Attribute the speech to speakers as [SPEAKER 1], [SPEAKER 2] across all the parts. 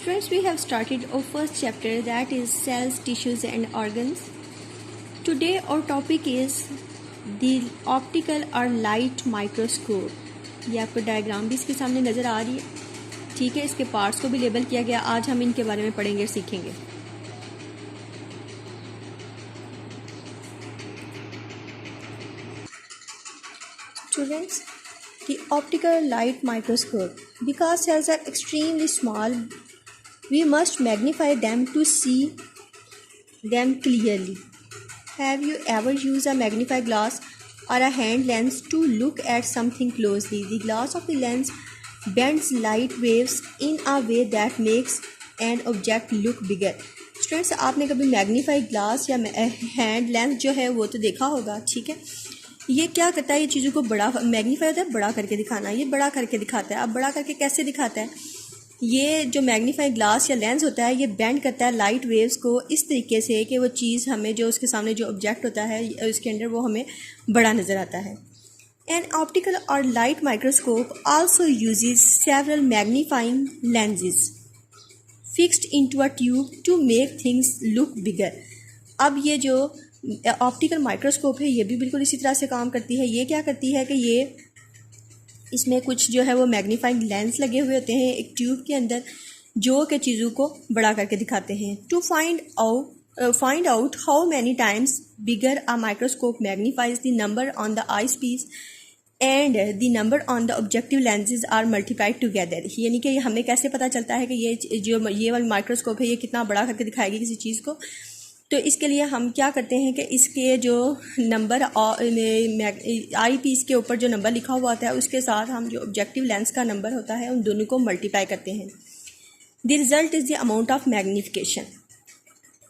[SPEAKER 1] Students, we have started our first chapter, that is cells, tissues and organs. Today our topic is the optical or light microscope. ये आपको diagram भी इसके सामने नज़र आ रही है, ठीक है। इसके पार्ट्स को भी लेबल किया गया। आज हम इनके बारे में पढ़ेंगे और सीखेंगे। Students, the optical light microscope, because cells are extremely small, we must magnify them to see them clearly. Have you ever used a magnifying glass or a hand lens to look at something closely? The glass of the lens bends light waves in a way that makes an object look bigger. Students, आपने कभी magnify glass या hand lens जो है वो तो देखा होगा, ठीक है। ये क्या करता है, ये चीज़ों को बड़ा मैग्नीफाई होता है, बड़ा करके दिखाना। ये बड़ा करके दिखाता है। अब बड़ा करके कैसे दिखाता है? ये जो मैग्नीफाई ग्लास या लेंस होता है, ये बेंड करता है लाइट वेव्स को इस तरीके से कि वो चीज़ हमें जो उसके सामने जो ऑब्जेक्ट होता है उसके अंदर वो हमें बड़ा नज़र आता है। एन ऑप्टिकल और light microscope also uses several magnifying lenses fixed into a tube to make things look bigger. अब ये जो ऑप्टिकल माइक्रोस्कोप है ये भी बिल्कुल इसी तरह से काम करती है। ये क्या करती है कि ये इसमें कुछ जो है वो मैग्नीफाइंग लेंस लगे हुए होते हैं एक ट्यूब के अंदर, जो कि चीज़ों को बड़ा करके दिखाते हैं। To find out how many times bigger a microscope magnifies the number on the eyepiece and the number on the objective lenses are multiplied together. यानी कि हमें कैसे पता चलता है कि ये वाली माइक्रोस्कोप है ये कितना बड़ा करके दिखाएगी किसी चीज़ को। तो इसके लिए हम क्या करते हैं कि इसके जो नंबर आई पीस के ऊपर जो नंबर लिखा हुआ होता है उसके साथ हम जो ऑब्जेक्टिव लेंस का नंबर होता है उन दोनों को मल्टीप्लाई करते हैं। The result is the amount of magnification.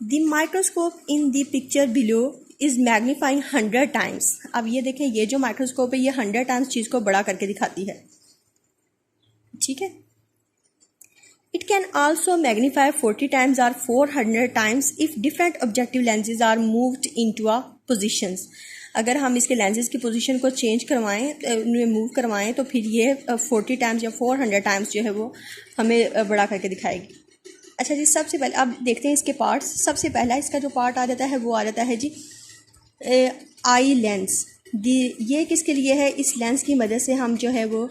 [SPEAKER 1] The microscope in the picture below is magnifying 100 times. अब ये देखें, ये जो माइक्रोस्कोप है ये 100 टाइम्स चीज़ को बड़ा करके दिखाती है, ठीक है। It can also magnify 40 times or 400 times if different objective lenses are moved into a positions. अगर हम इसके लेंसेज की पोजीशन को चेंज करवाएं, उन्हें मूव करवाएं, तो फिर ये 40 टाइम्स या 400 टाइम्स जो है वो हमें बड़ा करके दिखाएगी। अच्छा जी, सबसे पहले अब देखते हैं इसके पार्ट्स। सबसे पहला इसका जो पार्ट आ जाता है वो आ जाता है जी आई लेंस। ये किसके लिए है? इस लेंस की मदद से हम जो है वो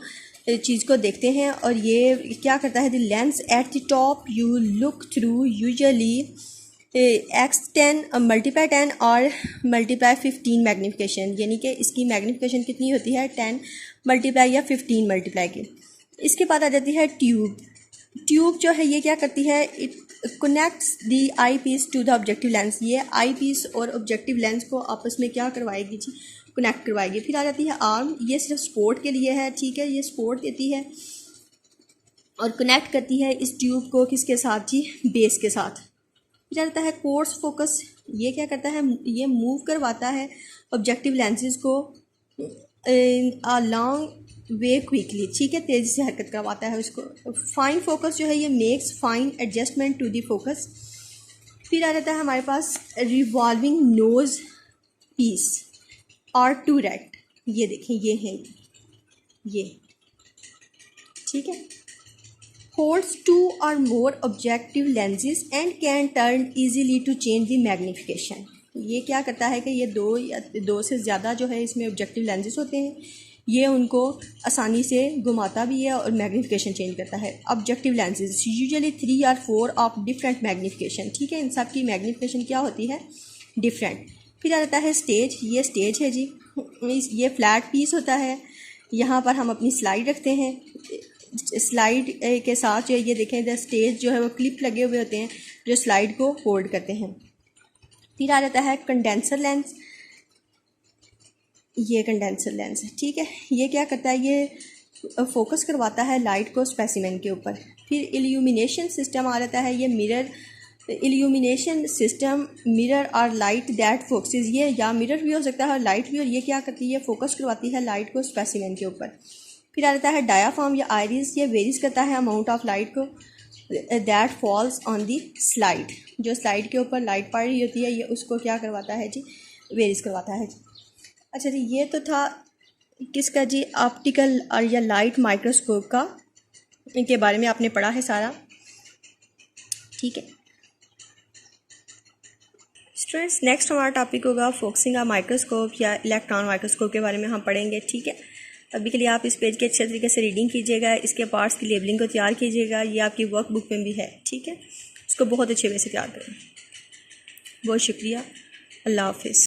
[SPEAKER 1] चीज़ को देखते हैं। और ये क्या करता है? The lens at the top you look through usually x10 multiply 10 और मल्टीप्लाई 15 मैग्नीफिकेशन। यानी कि इसकी मैग्नीफिकेशन कितनी होती है? 10 मल्टीप्लाई या 15 मल्टीप्लाई की। इसके बाद आ जाती है ट्यूब। ट्यूब जो है ये क्या करती है? It connects the eyepiece to the objective lens. ये आई पीस और ऑब्जेक्टिव लेंस को आपस में क्या करवाएगी जी? कनेक्ट करवाएगी। फिर आ जाती है आर्म। ये सिर्फ सपोर्ट के लिए है, ठीक है। ये सपोर्ट देती है और कनेक्ट करती है इस ट्यूब को किसके साथ जी? बेस के साथ। फिर आ जाता है कोर्स फोकस। ये क्या करता है? ये मूव करवाता है ऑब्जेक्टिव लेंसेज को अ लॉन्ग वे क्विकली, ठीक है, तेज़ी से हरकत करवाता है उसको। फाइन फोकस जो है ये makes fine adjustment to the focus. फिर आ जाता है हमारे पास रिवॉल्विंग नोज पीस और टूरेट। ये देखें, ये है ये, ठीक है। Holds 2 or more objective lenses and can turn easily to change the magnification। ये क्या करता है कि ये दो से ज़्यादा जो है इसमें ऑब्जेक्टिव लेंसेज होते हैं, ये उनको आसानी से घुमाता भी है और मैग्नीफिकेशन चेंज करता है। Objective lenses usually 3 or 4 of different magnification, ठीक है। इन सब की मैग्नीफिकेशन क्या होती है? डिफरेंट। फिर आ जाता है स्टेज। ये स्टेज है जी। ये फ्लैट पीस होता है। यहाँ पर हम अपनी स्लाइड रखते हैं। स्लाइड के साथ जो ये देखें द स्टेज जो है वो क्लिप लगे हुए होते हैं जो स्लाइड को होल्ड करते हैं। फिर आ जाता है कंडेंसर लेंस। ये कंडेंसर लेंस है, ठीक है। ये क्या करता है? ये फोकस करवाता है लाइट को स्पेसिमेन के ऊपर। फिर इल्यूमिनेशन सिस्टम आ जाता है। ये मिरर इल्यूमिनेशन सिस्टम मिरर और लाइट दैट फोकसेस। ये या मिरर भी हो सकता है और लाइट भी। और ये क्या करती है? फोकस करवाती है लाइट को स्पेसिमेन के ऊपर। फिर आ जाता है डायाफ्राम या आयरिस। ये वेरीज करता है अमाउंट ऑफ लाइट को that falls on the slide. जो स्लाइड के ऊपर लाइट पड़ रही होती है ये उसको क्या करवाता है जी? वेरीज करवाता है जी। अच्छा जी, ये तो था किसका जी? ऑप्टिकल और या लाइट माइक्रोस्कोप का, इनके बारे में आपने पढ़ा है सारा। ठीक है स्टूडेंट्स, नेक्स्ट हमारा टॉपिक होगा फोकसिंग ऑफ माइक्रोस्कोप या इलेक्ट्रॉन माइक्रोस्कोप के बारे में हम पढ़ेंगे। ठीक है, अभी के लिए आप इस पेज की अच्छे तरीके से रीडिंग कीजिएगा, इसके पार्ट्स की लेबलिंग को तैयार कीजिएगा, ये आपकी वर्क बुक में भी है। ठीक है, इसको बहुत अच्छे वे से तैयार करें। बहुत शुक्रिया, अल्लाह हाफिज़।